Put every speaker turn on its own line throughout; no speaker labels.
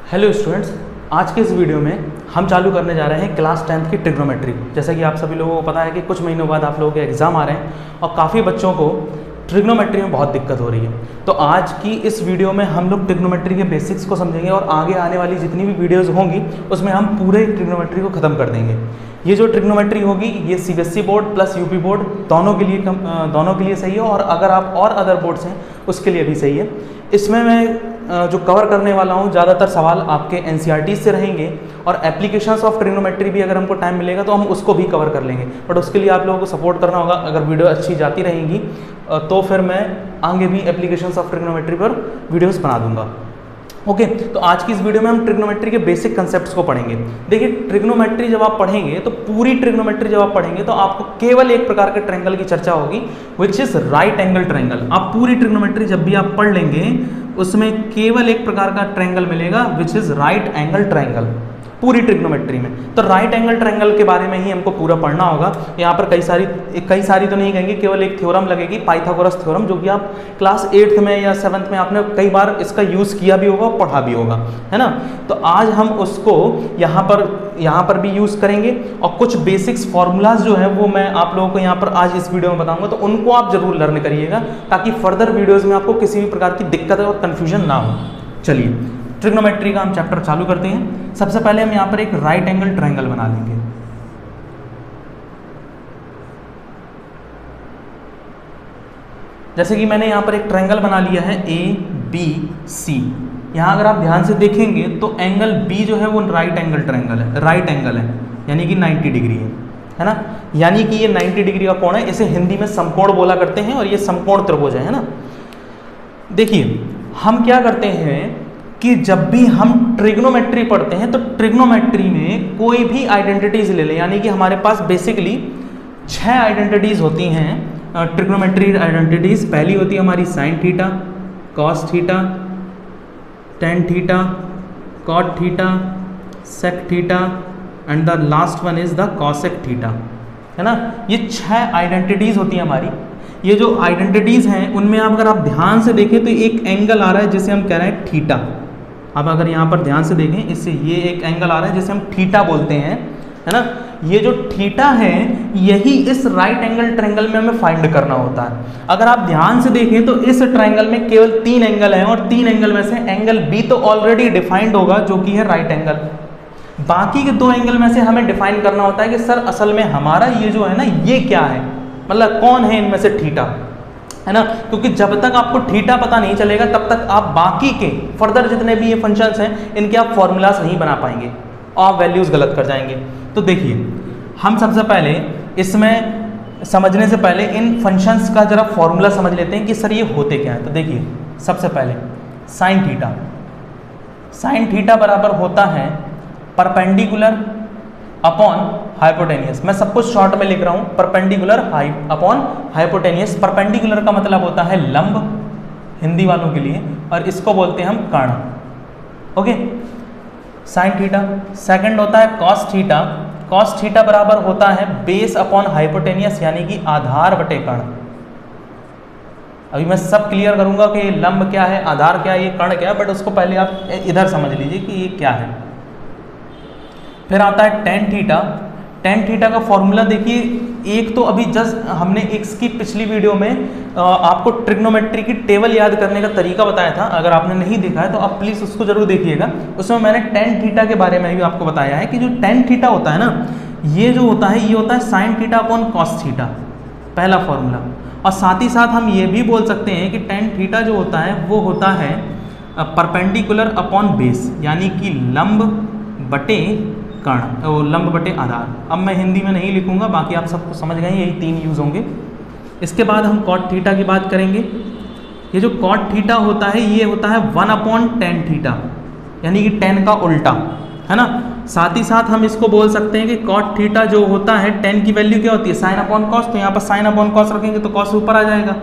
Hello students, आज के इस वीडियो में हम चालू करने जा रहे हैं क्लास 10th की ट्रिग्नोमेट्री। जैसा कि आप सभी लोगों को पता है कि कुछ महीनों बाद आप लोगों के एग्ज़ाम आ रहे हैं और काफ़ी बच्चों को ट्रिग्नोमेट्री में बहुत दिक्कत हो रही है। तो आज की इस वीडियो में हम लोग ट्रिग्नोमेट्री के बेसिक्स को समझेंगे और आगे आने वाली जितनी भी वीडियोज़ होंगी उसमें हम पूरे ट्रिग्नोमेट्री को ख़त्म कर देंगे। ये जो ट्रिग्नोमेट्री होगी ये CBSE board plus UP board दोनों के लिए सही है, और अगर आप और अदर बोर्ड्स हैं उसके लिए भी सही है। इसमें मैं जो कवर करने वाला हूँ ज़्यादातर सवाल आपके NCERT से रहेंगे, और एप्लीकेशंस ऑफ ट्रिग्नोमेट्री भी अगर हमको टाइम मिलेगा तो हम उसको भी कवर कर लेंगे। बट उसके लिए आप लोगों को सपोर्ट करना होगा। अगर वीडियो अच्छी जाती रहेंगी तो फिर मैं आगे भी एप्लीकेशंस ऑफ ट्रिग्नोमेट्री पर वीडियोस बना दूंगा। ओके, तो आज की इस वीडियो में हम ट्रिग्नोमेट्री के बेसिक कंसेप्ट्स को पढ़ेंगे। देखिए, ट्रिग्नोमेट्री जब आप पढ़ेंगे तो पूरी ट्रिग्नोमेट्री जब आप पढ़ेंगे तो आपको केवल एक प्रकार के ट्रायंगल की चर्चा होगी, which is right angle triangle. आप पूरी ट्रिग्नोमेट्री जब भी आप पढ़ लेंगे उसमें केवल एक प्रकार का ट्रायंगल मिलेगा, which is right angle triangle पूरी ट्रिग्नोमेट्री में। तो राइट एंगल ट्रायंगल के बारे में ही हमको पूरा पढ़ना होगा। यहाँ पर कई सारी तो नहीं कहेंगे, केवल एक थ्योरम लगेगी, पाइथागोरस थ्योरम, जो कि आप क्लास 8th में या 7th में आपने कई बार इसका यूज़ किया भी होगा, पढ़ा भी होगा, है ना। तो आज हम उसको यहाँ पर भी यूज़ करेंगे, और कुछ बेसिक्स फार्मूलाज जो है वो मैं आप लोगों को यहाँ पर आज इस वीडियो में बताऊंगा, तो उनको आप जरूर लर्न करिएगा ताकि फर्दर वीडियोज़ में आपको किसी भी प्रकार की दिक्कत और कन्फ्यूजन ना हो। चलिए, ट्रिग्नोमेट्री का हम चैप्टर चालू करते हैं। सबसे पहले हम यहाँ पर एक राइट एंगल ट्रायंगल बना लेंगे। जैसे कि मैंने यहाँ पर एक ट्रायंगल बना लिया है ABC। यहाँ अगर आप ध्यान से देखेंगे तो एंगल B जो है वो राइट एंगल ट्रायंगल है, राइट एंगल है, यानी कि 90 डिग्री है ना। यानी कि ये 90 डिग्री का कोण है। इसे हिंदी में समकोण बोला करते हैं, और ये समकोण त्रिभुज है ना। देखिए, हम क्या करते हैं कि जब भी हम ट्रिग्नोमेट्री पढ़ते हैं तो ट्रिग्नोमेट्री में कोई भी आइडेंटिटीज ले लें, यानी कि हमारे पास बेसिकली 6 आइडेंटिटीज होती हैं ट्रिग्नोमेट्री आइडेंटिटीज। पहली होती है हमारी sine theta, cos theta, tan theta, cot theta, sec theta, and the last one is the cosec theta, है ना। ये 6 आइडेंटिटीज होती हैं हमारी। ये जो आइडेंटिटीज हैं उनमें अगर आप ध्यान से देखें तो एक एंगल आ रहा है जिसे हम कह रहे हैं थीटा। अब अगर यहाँ पर ध्यान से देखें, इससे ये एक एंगल आ रहा है जिसे हम थीटा बोलते हैं, है ना। ये जो थीटा है यही इस राइट एंगल ट्रायंगल में हमें फाइंड करना होता है। अगर आप ध्यान से देखें तो इस ट्रायंगल में केवल 3 एंगल हैं, और 3 एंगल में से एंगल B तो ऑलरेडी डिफाइंड होगा जो कि है राइट एंगल। बाकी के 2 एंगल में से हमें डिफाइन करना होता है कि सर असल में हमारा ये जो है ना ये क्या है, मतलब कौन है इनमें से थीटा, है ना। क्योंकि जब तक आपको थीटा पता नहीं चलेगा तब तक आप बाकी के फर्दर जितने भी ये फंक्शंस हैं इनके आप फॉर्मूलाज नहीं बना पाएंगे और आप वैल्यूज गलत कर जाएंगे। तो देखिए, हम सबसे पहले इसमें समझने से पहले इन फंक्शंस का जरा फॉर्मूला समझ लेते हैं कि सर ये होते क्या है। तो देखिए, सबसे पहले साइन थीटा बराबर होता है परपेंडिकुलर अपॉन हाइपोटेनियस। मैं सब कुछ शॉर्ट में लिख रहा हूं, परपेंडिकुलर अपॉन हाइपोटेनियस। परपेंडिकुलर का मतलब होता है लंब हिंदी वालों के लिए, और इसको बोलते हैं हम कर्ण। Okay, sine theta. सेकंड होता है कॉस थीटा। कॉस थीटा बराबर होता है बेस अपॉन हाइपोटेनियस, यानी कि आधार बटे कर्ण। अभी मैं सब क्लियर करूंगा कि लंब क्या है, आधार क्या है, ये कर्ण क्या है, बट उसको पहले आप इधर समझ लीजिए कि ये क्या है। फिर आता है टेन थीटा। टेन थीटा का फॉर्मूला देखिए, एक तो अभी जस्ट हमने इसकी पिछली वीडियो में आपको ट्रिग्नोमेट्री की टेबल याद करने का तरीका बताया था। अगर आपने नहीं देखा है तो आप प्लीज़ उसको जरूर देखिएगा। उसमें मैंने टेन थीटा के बारे में भी आपको बताया है कि जो टेन थीटा होता है ना, ये जो होता है ये होता है sine theta upon cos theta, पहला फॉर्मूला। और साथ ही साथ हम ये भी बोल सकते हैं कि टेन थीटा जो होता है वो होता है परपेंडिकुलर अपॉन बेस, यानी कि लंब बटे कर्ण, लंब बटे आधार। अब मैं हिंदी में नहीं लिखूंगा, बाकी आप सबको समझ गए, यही 3 यूज होंगे। इसके बाद हम कॉट थीटा की बात करेंगे। ये जो कॉट थीटा होता है ये होता है 1 अपॉन टेन थीटा, यानी कि 10 का उल्टा, है ना। साथ ही साथ हम इसको बोल सकते हैं कि कॉट थीटा जो होता है 10 की वैल्यू क्या होती है, साइन अपॉन कॉस। तो यहाँ पर साइन अपॉन कॉस रखेंगे तो कॉस ऊपर आ जाएगा,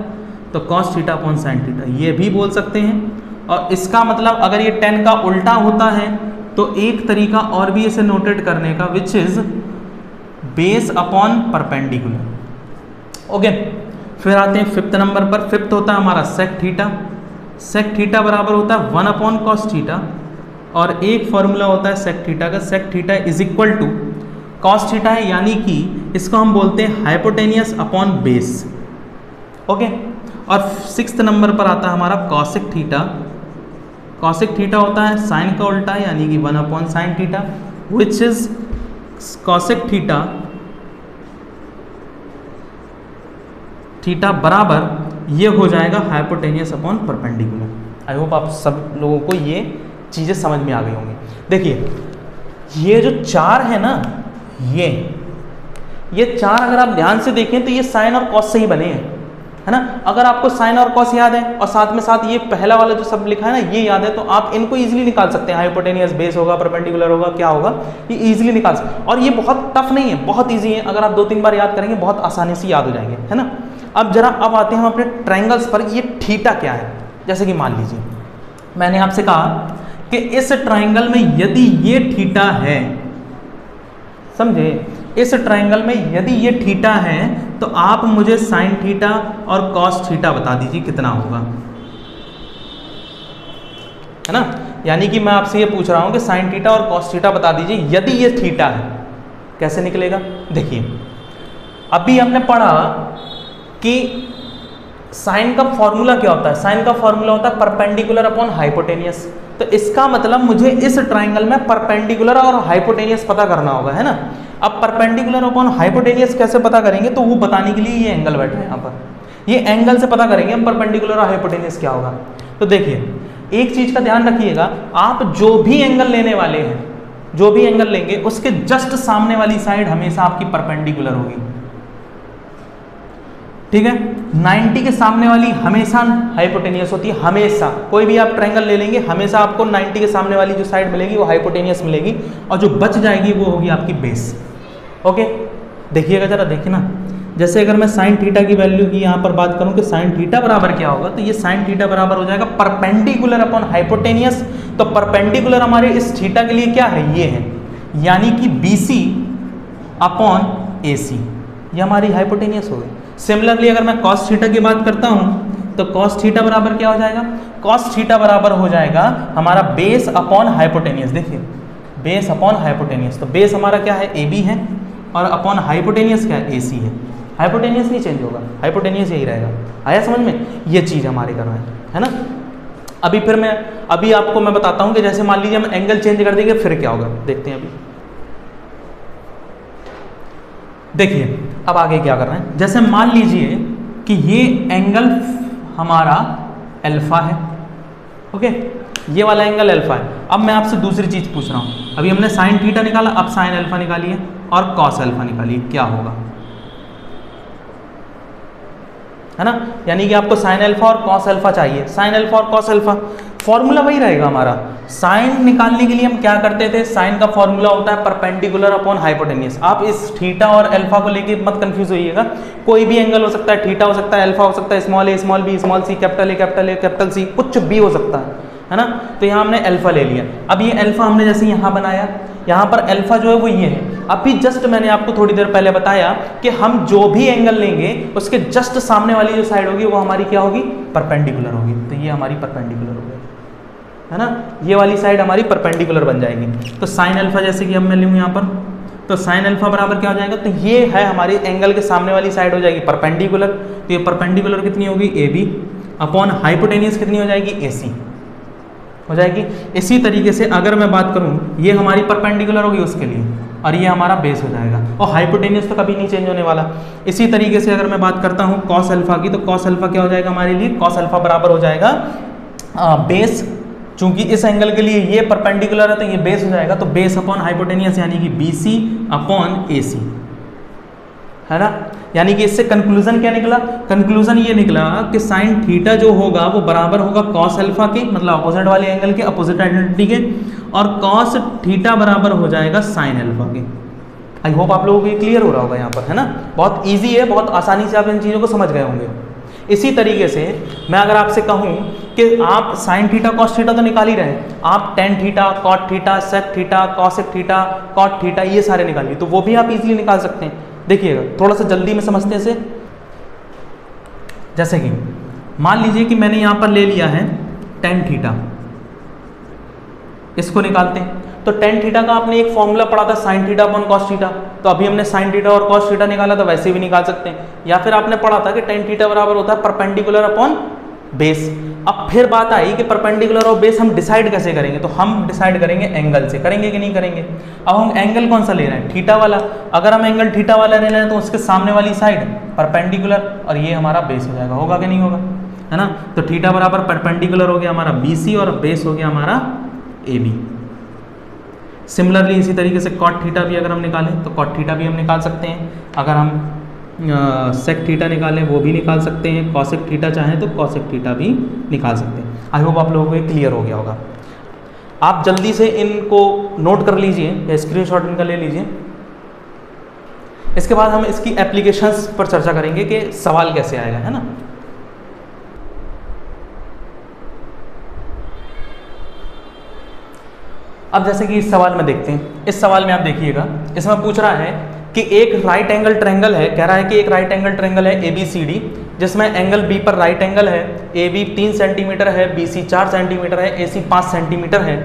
तो cos theta upon sine theta, ये भी बोल सकते हैं। और इसका मतलब अगर ये 10 का उल्टा होता है तो एक तरीका और भी इसे नोटेट करने का, which is base upon perpendicular. Okay, फिर आते हैं 5th नंबर पर। 5th होता है हमारा सेक थीटा। सेक थीटा बराबर होता है 1 अपॉन कॉस थीटा, और एक फॉर्मूला होता है सेक थीटा का, sec theta is equal to cos theta है, यानी कि इसको हम बोलते हैं हाइपोटेनियस अपॉन बेस। ओके, और 6th नंबर पर आता है हमारा कॉसेक थीटा। कॉसेक थीटा होता है साइन का उल्टा यानी कि 1 upon sine theta, which is cosec theta theta बराबर ये हो जाएगा hypotenuse upon perpendicular. I hope आप सब लोगों को ये चीज़ें समझ में आ गई होंगी। देखिए ये जो 4 है ना, ये 4 अगर आप ध्यान से देखें तो ये साइन और कॉस से ही बने हैं, है ना। अगर आपको साइन और कॉस याद है और साथ में साथ ये पहला वाला जो सब लिखा है ना ये याद है, तो आप इनको इजीली निकाल सकते हैं। हाइपोटेनियस बेस होगा, परपेंडिकुलर होगा, क्या होगा, ये इजीली निकाल सकते हैं। और ये बहुत टफ नहीं है, बहुत इजी है। अगर आप 2-3 बार याद करेंगे बहुत आसानी से याद हो जाएंगे, है ना। अब जरा अब आते हैं हम अपने ट्रायंगल्स पर। ये थीटा क्या है, जैसे कि मान लीजिए मैंने आपसे कहा कि इस ट्रायंगल में यदि ये थीटा है, समझे, इस ट्रायंगल में यदि ये थीटा है तो आप मुझे साइन थीटा और कॉस थीटा बता दीजिए कितना होगा, है ना। यानी कि मैं आपसे ये पूछ रहा हूं कि साइन थीटा और कॉस थीटा बता दीजिए यदि ये थीटा है, कैसे निकलेगा। देखिए अभी हमने पढ़ा कि साइन का फॉर्मूला क्या होता है, साइन का फॉर्मूला होता है परपेंडिकुलर अपॉन हाइपोटेनियस। तो इसका मतलब मुझे इस ट्रायंगल में परपेंडिकुलर और हाइपोटेनियस पता करना होगा, है ना। अब परपेंडिकुलर अपॉन हाइपोटेनियस कैसे पता करेंगे, तो वो बताने के लिए ये एंगल बैठा है यहाँ पर। ये एंगल से पता करेंगे हम परपेंडिकुलर और हाइपोटेनियस क्या होगा। तो देखिए एक चीज का ध्यान रखिएगा, आप जो भी एंगल लेने वाले हैं, जो भी एंगल लेंगे उसके जस्ट सामने वाली साइड हमेशा आपकी परपेंडिकुलर होगी, ठीक है। 90 के सामने वाली हमेशा हाइपोटेनियस होती है, हमेशा। कोई भी आप ट्रायंगल ले लेंगे हमेशा आपको 90 के सामने वाली जो साइड मिलेगी वो हाइपोटेनियस मिलेगी, और जो बच जाएगी वो होगी आपकी बेस। ओके, देखिएगा जरा, देखिए ना, जैसे अगर मैं साइन थीटा की वैल्यू की यहाँ पर बात करूँ कि साइन थीटा बराबर क्या होगा, तो ये साइन थीटा बराबर हो जाएगा परपेंडिकुलर अपॉन हाइपोटेनियस। तो परपेंडिकुलर हमारे इस थीटा के लिए क्या है, ये है, यानी कि BC अपॉन AC, ये हमारी हाइपोटेनियस हो गई। सिमिलरली अगर मैं कॉस थीटा की बात करता हूं तो कॉस थीटा बराबर क्या हो जाएगा, कॉस थीटा बराबर हो जाएगा हमारा बेस अपॉन हाइपोटेनियस। देखिए बेस अपॉन हाइपोटेनियस, तो बेस हमारा क्या है, AB है, और अपॉन हाइपोटेनियस क्या है, AC है। हाइपोटेनियस नहीं चेंज होगा, हाइपोटेनियस यही रहेगा। आया समझ में, ये चीज़ हमारे करना है ना। अभी आपको मैं बताता हूँ कि जैसे मान लीजिए हम एंगल चेंज कर देंगे फिर क्या होगा, देखते हैं अभी। देखिए अब आगे क्या कर रहे हैं, जैसे मान लीजिए कि ये एंगल हमारा अल्फा है, ओके, ये वाला एंगल अल्फा है। अब मैं आपसे दूसरी चीज पूछ रहा हूं, अभी हमने साइन थीटा निकाला, अब साइन अल्फा निकालिए और कॉस अल्फा निकालिए, क्या होगा, है ना। यानी कि आपको साइन अल्फा और कॉस अल्फा चाहिए, साइन अल्फा और कॉस अल्फा, फॉर्मूला वही रहेगा हमारा। साइन निकालने के लिए हम क्या करते थे, साइन का फॉर्मूला होता है परपेंडिकुलर अपॉन हाइपोटेनियस। आप इस थीटा और अल्फा को लेके मत कंफ्यूज होइएगा, कोई भी एंगल हो सकता है, थीटा हो सकता है, अल्फा हो सकता है, small A small B small C, capital A capital C, कुछ भी हो सकता है ना। तो यहाँ हमने अल्फा ले लिया। अब ये अल्फा हमने जैसे यहाँ बनाया, यहाँ पर अल्फा जो है वो ये है। अभी जस्ट मैंने आपको थोड़ी देर पहले बताया कि हम जो भी एंगल लेंगे उसके जस्ट सामने वाली जो साइड होगी वो हमारी क्या होगी, परपेंडिकुलर होगी। तो ये हमारी परपेंडिकुलर हो गई, है ना, ये वाली साइड हमारी परपेंडिकुलर बन जाएगी। तो साइन अल्फा जैसे कि अब मैं लूँ यहाँ पर, तो साइन अल्फा बराबर क्या हो जाएगा, तो ये है हमारी एंगल के सामने वाली साइड हो जाएगी परपेंडिकुलर। तो ये परपेंडिकुलर कितनी होगी, AB अपॉन हाइपोटेनियस कितनी हो जाएगी, AC हो जाएगी। इसी तरीके से अगर मैं बात करूं, ये हमारी परपेंडिकुलर होगी उसके लिए, और ये हमारा बेस हो जाएगा, और हाइपोटेनियस तो कभी नहीं चेंज होने वाला। इसी तरीके से अगर मैं बात करता हूं कॉस अल्फा की, तो कॉस अल्फा क्या हो जाएगा हमारे लिए, कॉस अल्फा बराबर हो जाएगा बेस, चूंकि इस एंगल के लिए ये परपेंडिकुलर है तो ये बेस हो जाएगा, तो बेस अपॉन हाइपोटेनियस यानी कि BC अपॉन AC, है ना। यानी कि इससे कंक्लूजन क्या निकला, कंक्लूजन ये निकला कि साइन थीटा जो होगा वो बराबर होगा कॉस अल्फा के, मतलब अपोजिट वाले एंगल के, अपोजिट आइडेंटिटी के, और कॉस थीटा बराबर हो जाएगा साइन अल्फा के। आई होप आप लोगों को ये क्लियर हो रहा होगा यहाँ पर, है ना। बहुत इजी है, बहुत आसानी से आप इन चीज़ों को समझ गए होंगे। इसी तरीके से मैं अगर आपसे कहूँ कि आप साइन थीटा कॉस थीटा तो निकाल ही रहे हैं, आप tan theta, cot theta, sec theta, cosec theta, cot theta, ये सारे निकालिए, तो वो भी आप इजीली निकाल सकते हैं। देखिएगा थोड़ा सा जल्दी में समझते हैं इसे। जैसे कि मान लीजिए कि मैंने यहाँ पर ले लिया है टेन थीटा, इसको निकालते हैं। तो टेन थीटा का आपने एक फॉर्मूला पढ़ा था sine theta upon cos theta, तो अभी हमने साइन थीटा और कॉस थीटा निकाला, तो वैसे भी निकाल सकते हैं। या फिर आपने पढ़ा था कि टेन थीटा बराबर होता है परपेंडिकुलर अपॉन बेस। अब फिर बात आई कि परपेंडिकुलर और बेस हम डिसाइड कैसे करेंगे, तो हम डिसाइड करेंगे एंगल से, करेंगे कि नहीं करेंगे। अब हम एंगल कौन सा ले रहे हैं, थीटा वाला। अगर हम एंगल थीटा वाला ले रहे हैं तो उसके सामने वाली साइड परपेंडिकुलर और ये हमारा बेस हो जाएगा, होगा कि नहीं होगा, है ना। तो थीटा बराबर परपेंडिकुलर हो गया हमारा BC और बेस हो गया हमारा AB। सिमिलरली इसी तरीके से कॉट थीटा भी अगर हम निकालें तो कॉट थीटा भी हम निकाल सकते हैं। अगर हम सेक थीटा निकालें वो भी निकाल सकते हैं, कॉसेक थीटा चाहें तो कॉसेक थीटा भी निकाल सकते हैं। आई होप आप लोगों को ये क्लियर हो गया होगा। आप जल्दी से इनको नोट कर लीजिए या स्क्रीनशॉट इनका ले लीजिए। इसके बाद हम इसकी एप्लीकेशंस पर चर्चा करेंगे कि सवाल कैसे आएगा, है ना। अब जैसे कि इस सवाल में देखते हैं, इस सवाल में आप देखिएगा, इसमें पूछ रहा है कि एक राइट एंगल ट्रायंगल है, कह रहा है कि एक राइट एंगल ट्रायंगल है ABCD, जिसमें एंगल B पर राइट एंगल है, AB 3 सेंटीमीटर है, BC 4 सेंटीमीटर है, AC 5 सेंटीमीटर है।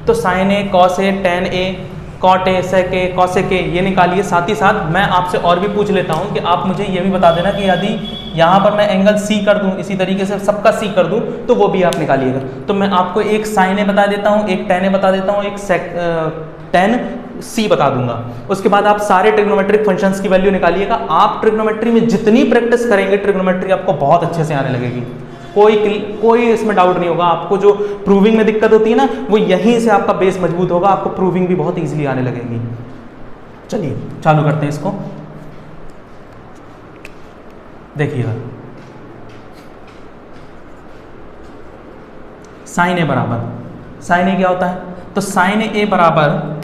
तो sine A, cos A, tan A, cot A, sec A, cosec A ये निकालिए। साथ ही साथ मैं आपसे और भी पूछ लेता हूँ कि आप मुझे ये भी बता देना कि यदि यहाँ पर मैं एंगल C कर दूँ, इसी तरीके से सबका C कर दूँ, तो वो भी आप निकालिएगा। तो मैं आपको एक साइन A बता देता हूँ, एक टेन A बता देता हूँ, एक सेक टेन C बता दूंगा। उसके बाद आप सारे ट्रिग्नोमेट्रिक फंक्शंस की वैल्यू निकालिएगा। आप ट्रिग्नोमेट्री में जितनी प्रैक्टिस करेंगे ट्रिग्नोमेट्री आपको बहुत अच्छे से आने लगेगी, कोई इसमें डाउट नहीं होगा। आपको जो प्रूविंग में दिक्कत होती है ना, वो यहीं से आपका बेस मजबूत होगा, आपको प्रूविंग भी बहुत ईजिली आने लगेगी। चलिए चालू करते हैं इसको, देखिएगा। साइन A बराबर, साइन A क्या होता है, तो साइन A बराबर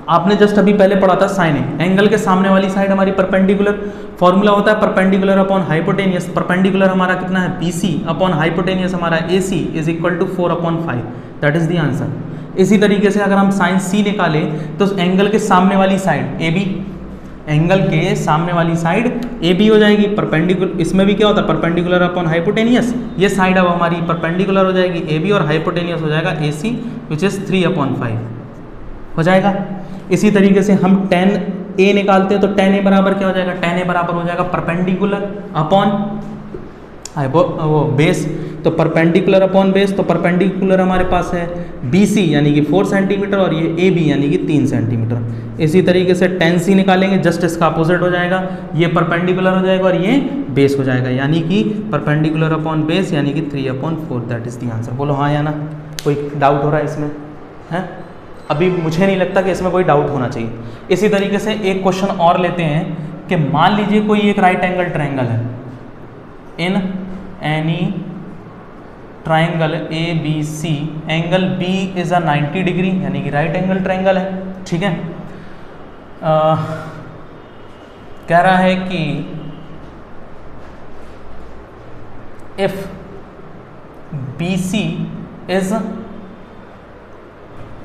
आपने जस्ट अभी पहले पढ़ा था साइन A, एंगल के सामने वाली साइड हमारी परपेंडिकुलर, फॉर्मूला होता है परपेंडिकुलर अपॉन हाइपोटेनियस। परपेंडिकुलर हमारा कितना है BC अपॉन हाइपोटेनियस हमारा AC is equal to 4/5, that is the answer. इसी तरीके से अगर हम साइन C निकालें तो एंगल के सामने वाली साइड AB, एंगल के सामने वाली साइड AB हो जाएगी परपेंडिकुलर, इसमें भी क्या होता है परपेंडिकुलर अपॉन हाइपोटेनियस, ये साइड अब हमारी परपेंडिकुलर हो जाएगी AB और हाइपोटेनियस हो जाएगा AC विच इज 3/5 हो जाएगा। इसी तरीके से हम टेन A निकालते हैं तो टेन A बराबर क्या हो जाएगा, टेन A बराबर हो जाएगा परपेंडिकुलर अपॉन वो बेस, तो परपेंडिकुलर अपॉन बेस, तो परपेंडिकुलर हमारे पास है BC यानी कि 4 सेंटीमीटर और ये AB यानी कि 3 सेंटीमीटर। इसी तरीके से टेन C निकालेंगे, जस्ट इसका अपोजिट हो जाएगा, ये परपेंडिकुलर हो जाएगा और ये बेस हो जाएगा, यानी कि परपेंडिकुलर अपॉन बेस यानी कि 3/4, दैट इज द आंसर। बोलो हाँ या ना, कोई डाउट हो रहा है इसमें, है? अभी मुझे नहीं लगता कि इसमें कोई डाउट होना चाहिए। इसी तरीके से एक क्वेश्चन और लेते हैं कि मान लीजिए कोई एक राइट एंगल ट्रायंगल है, in any triangle ABC, angle B is a 90 degree यानी कि राइट एंगल ट्रायंगल है, ठीक है। कह रहा है कि इफ BC इज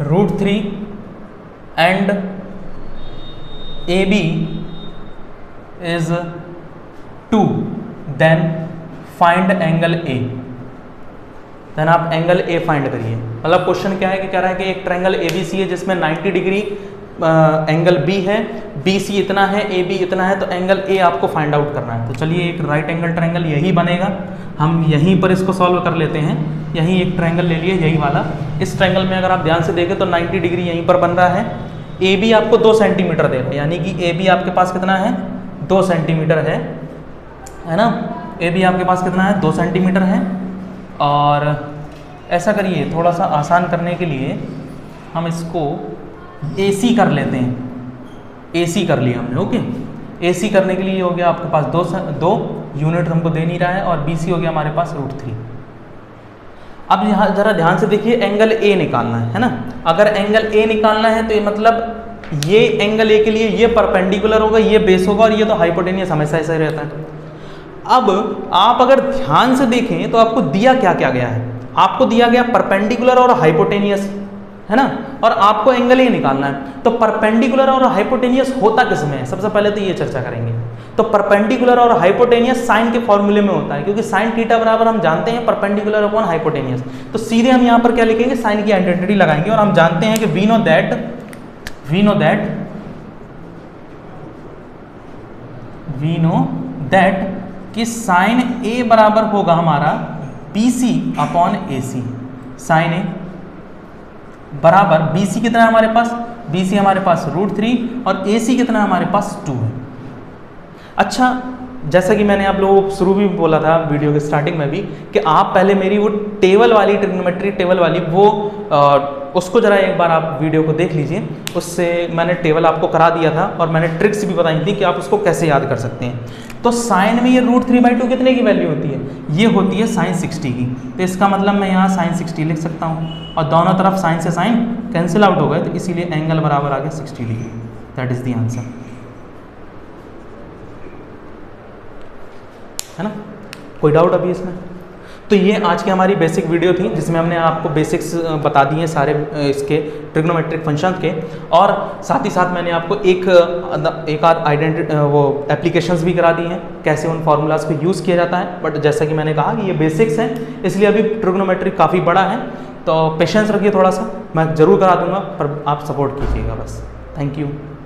√3 and AB is 2, then find angle A। Then आप एंगल A फाइंड करिए। मतलब क्वेश्चन क्या है कि कह रहा है कि एक ट्रायंगल ABC है जिसमें 90 डिग्री एंगल B है, BC इतना है, AB इतना है, तो एंगल A आपको फाइंड आउट करना है। तो चलिए एक राइट एंगल ट्रायंगल यही बनेगा, हम यहीं पर इसको सॉल्व कर लेते हैं। यहीं एक ट्रायंगल ले लिए यही वाला, इस ट्रायंगल में अगर आप ध्यान से देखें तो 90 डिग्री यहीं पर बन रहा है। AB आपको 2 सेंटीमीटर दे रहा है, यानी कि AB आपके पास कितना है 2 सेंटीमीटर है ना। AB आपके पास कितना है 2 सेंटीमीटर है। और ऐसा करिए, थोड़ा सा आसान करने के लिए हम इसको AC कर लेते हैं। AC कर लिया हमने, ओके। AC करने के लिए हो गया आपके पास 2 यूनिट हमको दे नहीं रहा है, और BC हो गया हमारे पास √3। अब यहाँ जरा ध्यान से देखिए, एंगल A निकालना है ना। अगर एंगल A निकालना है तो ये मतलब ये एंगल A के लिए ये परपेंडिकुलर होगा, ये बेस होगा, और ये तो हाइपोटेनियस हमेशा ऐसा ही रहता है। अब आप अगर ध्यान से देखें तो आपको दिया क्या क्या गया है, आपको दिया गया परपेंडिकुलर और हाइपोटेनियस, है ना, और आपको एंगल ही निकालना है। तो परपेंडिकुलर और हाइपोटेनियस होता किस में है, सबसे पहले तो ये चर्चा करेंगे। तो परपेंडिकुलर और हाइपोटेनियस साइन के फॉर्मूले में होता है, क्योंकि साइन थीटा बराबर हम जानते हैं परपेंडिकुलर अपॉन हाइपोटेनियस। तो सीधे हम यहाँ पर क्या लिखेंगे, साइन की आइडेंटिटी लगाएंगे, और हम जानते हैं कि वी नो दैट कि साइन ए बराबर होगा हमारा BC अपॉन AC। साइन ए बराबर BC कितना है हमारे पास, BC हमारे पास √3 और AC कितना हमारे पास 2 है। अच्छा, जैसा कि मैंने आप लोगों को शुरू में बोला था वीडियो के स्टार्टिंग में भी, कि आप पहले मेरी वो टेबल वाली ट्रिग्नोमेट्री टेबल वाली वो उसको जरा एक बार आप वीडियो को देख लीजिए। उससे मैंने टेबल आपको करा दिया था और मैंने ट्रिक्स भी बताई थी कि आप उसको कैसे याद कर सकते हैं। तो साइन में ये √3/2 कितने की वैल्यू होती है, ये होती है sin 60 की। तो इसका मतलब मैं यहाँ sin 60 लिख सकता हूँ, और दोनों तरफ साइन से साइन कैंसिल आउट हो गए, तो इसीलिए एंगल बराबर आ गया 60 degree. That is the answer, है ना। कोई डाउट अभी इसमें? तो ये आज की हमारी बेसिक वीडियो थी, जिसमें हमने आपको बेसिक्स बता दिए सारे इसके ट्रिग्नोमेट्रिक फंक्शन के, और साथ ही साथ मैंने आपको एक आध आइडेंटिटी वो एप्लीकेशंस भी करा दी हैं, कैसे उन फार्मूलाज को यूज़ किया जाता है। बट जैसा कि मैंने कहा कि ये बेसिक्स हैं, इसलिए अभी ट्रिग्नोमेट्रिक काफ़ी बड़ा है, तो पेशेंस रखिए थोड़ा सा, मैं ज़रूर करा दूंगा, पर आप सपोर्ट कीजिएगा बस। Thank you.